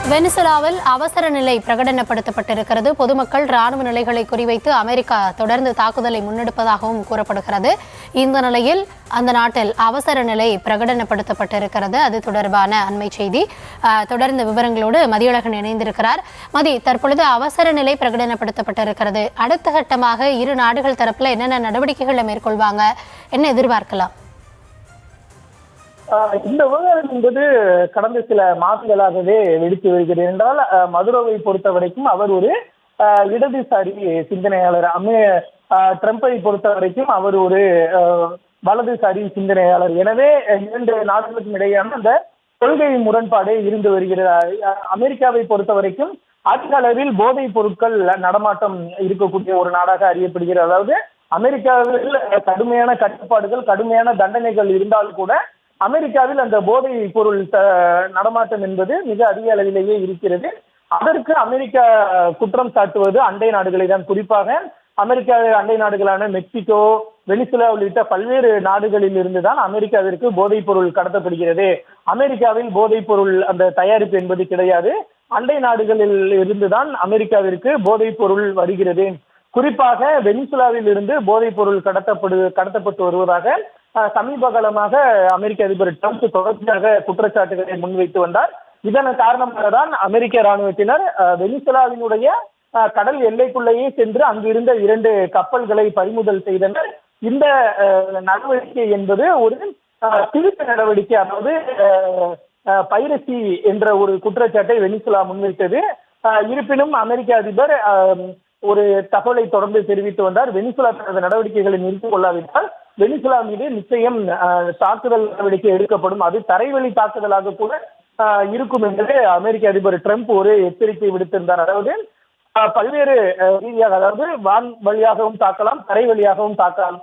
வெனிசுலாவில் அவசர நிலை பிரகடனப்படுத்தப்பட்டிருக்கிறது. பொதுமக்கள் ராணுவ நிலைகளை குறிவைத்து அமெரிக்கா தொடர்ந்து தாக்குதலை முன்னெடுப்பதாகவும் கூறப்படுகிறது. இந்த நிலையில் அந்த நாட்டில் அவசர நிலை பிரகடனப்படுத்தப்பட்டிருக்கிறது. அது தொடர்பான அண்மை செய்தி. தொடர்ந்து விவரங்களோடு மதியழகன் இணைந்திருக்கிறார். தற்பொழுது அவசர நிலை பிரகடனப்படுத்தப்பட்டிருக்கிறது. அடுத்த கட்டமாக இரு நாடுகள் தரப்புல என்னென்ன நடவடிக்கைகளை மேற்கொள்வாங்க, என்ன எதிர்பார்க்கலாம்? இந்த விவகாரம் என்பது கடந்த சில மாதங்களாகவே வெடித்து வருகிறது என்றால், மதுரோவை பொறுத்த வரைக்கும் அவர் ஒரு இடதுசாரி சிந்தனையாளர், ட்ரம்பை பொறுத்த வரைக்கும் அவர் ஒரு வலதுசாரி சிந்தனையாளர். எனவே இரண்டு நாடுகளுக்கும் இடையான அந்த கொள்கை முரண்பாடு இருந்து வருகிறது. அமெரிக்காவை பொறுத்த வரைக்கும் அதிக அளவில் போதைப் பொருட்கள் நடமாட்டம் இருக்கக்கூடிய ஒரு நாடாக அறியப்படுகிறது. அதாவது அமெரிக்காவில் கடுமையான கட்டுப்பாடுகள், கடுமையான தண்டனைகள் இருந்தால் கூட அமெரிக்காவில் அந்த போதை பொருள் நடமாட்டம் என்பது மிக அதிக அளவிலேயே இருக்கிறது. அதற்கு அமெரிக்கா குற்றம் சாட்டுவது அண்டை நாடுகளை தான். குறிப்பாக அமெரிக்கா அண்டை நாடுகளான மெக்சிகோ, வெனிசுலா உள்ளிட்ட பல்வேறு நாடுகளில் இருந்துதான் அமெரிக்காவிற்கு போதைப் பொருள் கடத்தப்படுகிறது. அமெரிக்காவில் போதைப் பொருள் அந்த தயாரிப்பு என்பது கிடையாது. அண்டை நாடுகளில் இருந்துதான் அமெரிக்காவிற்கு போதைப் பொருள் வருகிறது. குறிப்பாக வெனிசுலாவில் இருந்து போதைப் பொருள் கடத்தப்பட்டு வருவதாக சமீப காலமாக அமெரிக்க அதிபர் ட்ரம்ப் தொடர்ச்சியாக குற்றச்சாட்டுகளை முன்வைத்து வந்தார். இதன் காரணமாக தான் அமெரிக்க இராணுவத்தினர் வெனிசுலாவினுடைய கடல் எல்லைக்குள்ளேயே சென்று அங்கிருந்த 2 கப்பல்களை பறிமுதல் செய்தனர். இந்த நடவடிக்கை என்பது ஒரு திருத்த நடவடிக்கை, அதாவது பைரசி என்ற ஒரு குற்றச்சாட்டை வெனிசுலா முன்வைத்தது. இருப்பினும் அமெரிக்க அதிபர் ஒரு தகவலை தொடர்ந்து தெரிவித்து வந்தார். வெனிசுலா தனது நடவடிக்கைகளை நிறுத்திக் கொள்ளாவிட்டால் வெனிசுலா மீது நிச்சயம் தாக்குதல் நடவடிக்கை எடுக்கப்படும், அது தரைவழி தாக்குதலாக கூட இருக்கும் என்று அமெரிக்க அதிபர் ட்ரம்ப் ஒரு எச்சரிக்கை விடுத்திருந்தார். அதாவது பல்வேறு ரீதியாக, அதாவது வான் வழியாகவும் தாக்கலாம், தரை வழியாகவும் தாக்கலாம்.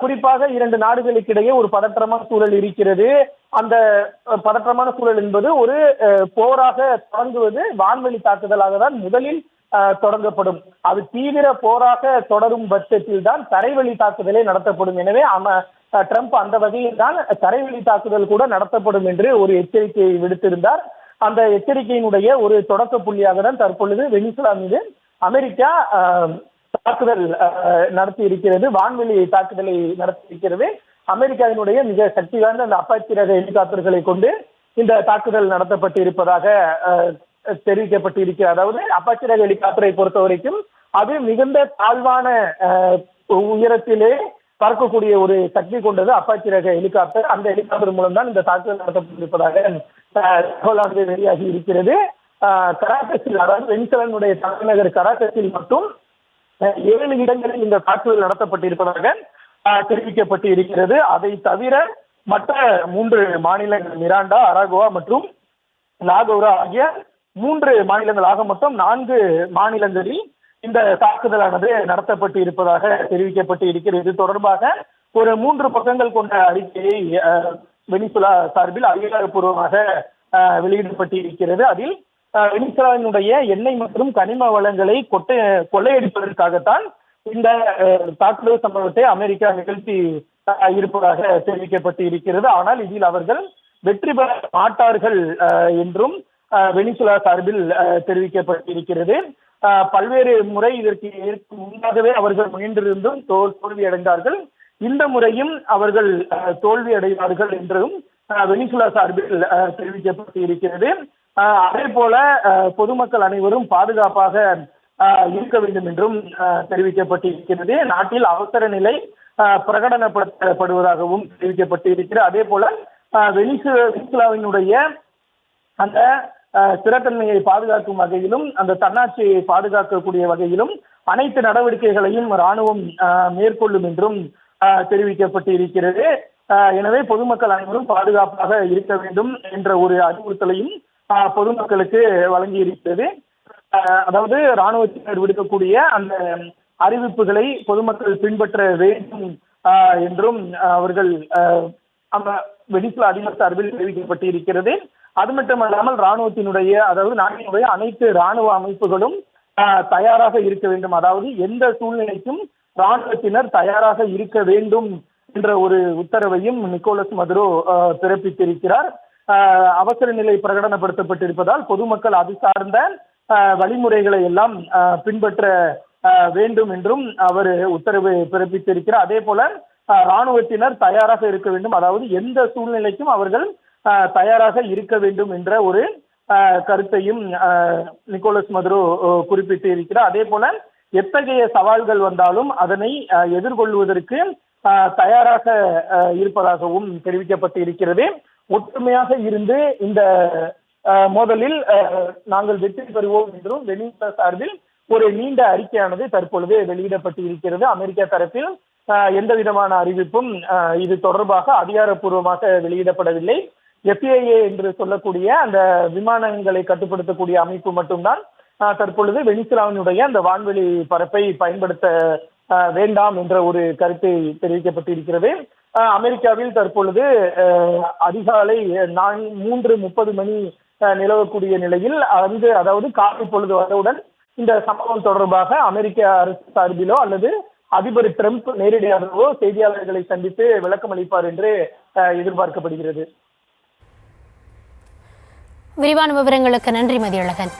குறிப்பாக 2 நாடுகளுக்கு இடையே ஒரு பதற்றமான சூழல் இருக்கிறது. அந்த பதற்றமான சூழல் என்பது ஒரு போராக தொடங்குவது வான்வழி தாக்குதலாக தான் முதலில் தொடங்கப்படும். அது தீவிர போராக தொடரும் பட்சத்தில் தான் தரைவழி தாக்குதலே நடத்தப்படும். எனவே ட்ரம்ப் அந்த வகையில் தான் தரைவழி தாக்குதல் கூட நடத்தப்படும் என்று ஒரு எச்சரிக்கையை விடுத்திருந்தார். அந்த எச்சரிக்கையினுடைய ஒரு தொடக்க புள்ளியாக தான் தற்பொழுது வெனிசுலா மீது அமெரிக்கா தாக்குதல் நடத்தி இருக்கிறது, வான்வெளி தாக்குதலை நடத்தி இருக்கிறது. அமெரிக்காவினுடைய மிக சக்தி வாய்ந்த அந்த அப்பாச்சி ரக ஹெலிகாப்டர்களை கொண்டு இந்த தாக்குதல் நடத்தப்பட்டு இருப்பதாக தெரிவிக்கப்பட்டு இருக்கிறது. அதாவது அப்பாச்சி ரக ஹெலிகாப்டரை பொறுத்த வரைக்கும் அது மிகுந்த தாழ்வான உயரத்திலே பறக்கக்கூடிய ஒரு சக்தி கொண்டது அப்பாச்சி ரக ஹெலிகாப்டர். அந்த ஹெலிகாப்டர் மூலம் தான் இந்த தாக்குதல் நடத்தப்பட்டிருப்பதாக தகவலானது வெளியாகி இருக்கிறது. கராகஸில், அதாவது வெனிசுலாவினுடைய தலைநகர் கராகஸில் மட்டும் 7 இடங்களில் இந்த தாக்குதல் நடத்தப்பட்டிருப்பதாக தெரிவிக்கப்பட்டு இருக்கிறது. அதை தவிர மற்ற 3 மாநிலங்கள் மிராண்டா, அராகுவா மற்றும் லாகோரா ஆகிய 3 மாநிலங்கள், ஆக மொத்தம் 4 மாநிலங்களில் இந்த தாக்குதலானது நடத்தப்பட்டு இருப்பதாக தெரிவிக்கப்பட்டு இருக்கிறது. இது தொடர்பாக ஒரு 3 பக்கங்கள் கொண்ட அறிக்கையை வெனிசுலா சார்பில் அதிகாரப்பூர்வமாக வெளியிடப்பட்டு இருக்கிறது. அதில் வெனிசுலாவினுடைய எண்ணெய் மற்றும் கனிம வளங்களை கொள்ளையடிப்பதற்காகத்தான் இந்த தாக்குதல் சம்பவத்தை அமெரிக்கா நிகழ்த்தி இருப்பதாக தெரிவிக்கப்பட்டு இருக்கிறது. ஆனால் இதில் அவர்கள் வெற்றி பெற மாட்டார்கள் என்றும் வெனிசுலா சார்பில் தெரிவிக்கப்பட்டிருக்கிறது. பல்வேறு முறை இதற்கு முன்னாகவே அவர்கள் முயன்றிருந்தும் தோல்வி அடைந்தார்கள். இந்த முறையும் அவர்கள் தோல்வி அடைவார்கள் என்றும் வெனிசுலா சார்பில் தெரிவிக்கப்பட்டு இருக்கிறது. அதே போல பொதுமக்கள் அனைவரும் பாதுகாப்பாக இருக்க வேண்டும் என்றும் தெரிவிக்கப்பட்டிருக்கிறது. நாட்டில் அவசர நிலை பிரகடனப்படுத்தப்படுவதாகவும் தெரிவிக்கப்பட்டு இருக்கிறது. அதே போல வெனிசுலாவினுடைய அந்த ஸ்திரத்தன்மையை பாதுகாக்கும் வகையிலும், அந்த தன்னாட்சியை பாதுகாக்கக்கூடிய வகையிலும் அனைத்து நடவடிக்கைகளையும் இராணுவம் மேற்கொள்ளும் என்றும் தெரிவிக்கப்பட்டு இருக்கிறது. எனவே பொதுமக்கள் அனைவரும் பாதுகாப்பாக இருக்க வேண்டும் என்ற ஒரு அறிவுறுத்தலையும் பொதுமக்களுக்கு வழங்கி இருக்கிறது. அதாவது இராணுவத்தினர் விடுக்கக்கூடிய அந்த அறிவிப்புகளை பொதுமக்கள் பின்பற்ற வேண்டும் என்றும் அவர்கள் வெனிசுலா அதிபர் சார்பில் தெரிவிக்கப்பட்டு இருக்கிறது. அது மட்டுமல்லாமல் இராணுவத்தினுடைய, அதாவது நாட்டினுடைய அனைத்து இராணுவ அமைப்புகளும் தயாராக இருக்க வேண்டும், அதாவது எந்த சூழ்நிலைக்கும் இராணுவத்தினர் தயாராக இருக்க வேண்டும் என்ற ஒரு உத்தரவையும் நிக்கோலஸ் மதுரோ பிறப்பித்திருக்கிறார். அவசர நிலை பிரகடனப்படுத்தப்பட்டிருப்பதால் பொதுமக்கள் அது சார்ந்த வழிமுறைகளை எல்லாம் பின்பற்ற வேண்டும் என்றும் அவர் உத்தரவு பிறப்பித்திருக்கிறார். அதே போல ராணுவத்தினர் தயாராக இருக்க வேண்டும், அதாவது எந்த சூழ்நிலைக்கும் அவர்கள் தயாராக இருக்க வேண்டும் என்ற ஒரு கருத்தையும் நிக்கோலஸ் மதுரோ குறிப்பிட்டு இருக்கிறார். அதே போல எத்தகைய சவால்கள் வந்தாலும் அதனை எதிர்கொள்வதற்கு தயாராக இருப்பதாகவும் தெரிவிக்கப்பட்டு இருக்கிறது. ஒற்றுமையாக இருந்து இந்த மோதலில் நாங்கள் வெற்றி பெறுவோம் என்றும் வெனிசுலா சார்பில் ஒரு நீண்ட அறிக்கையானது தற்பொழுது வெளியிடப்பட்டு இருக்கிறது. அமெரிக்கா தரப்பில் எந்த விதமான அறிவிப்பும் இது தொடர்பாக அதிகாரப்பூர்வமாக வெளியிடப்படவில்லை. FAA என்று சொல்லக்கூடிய அந்த விமானங்களை கட்டுப்படுத்தக்கூடிய அமைப்பு மட்டும்தான் தற்பொழுது வெனிசுலாவினுடைய அந்த வான்வெளி பரப்பை பயன்படுத்த வேண்டாம் என்ற ஒரு கருத்தை தெரிவிக்கப்பட்டிருக்கிறது. அமெரிக்காவில் தற்பொழுது அதிகாலை 3:30 மணி நிலவக்கூடிய நிலையில் அதாவது காலை பொழுது வந்தவுடன் இந்த சம்பவம் தொடர்பாக அமெரிக்க அரசு சார்பிலோ அல்லது அதிபர் ட்ரம்ப் நேரடியாகவோ செய்தியாளர்களை சந்தித்து விளக்கம் அளிப்பார் என்று எதிர்பார்க்கப்படுகிறது. விரிவான விவரங்களுக்கு நன்றி மதியழகன்.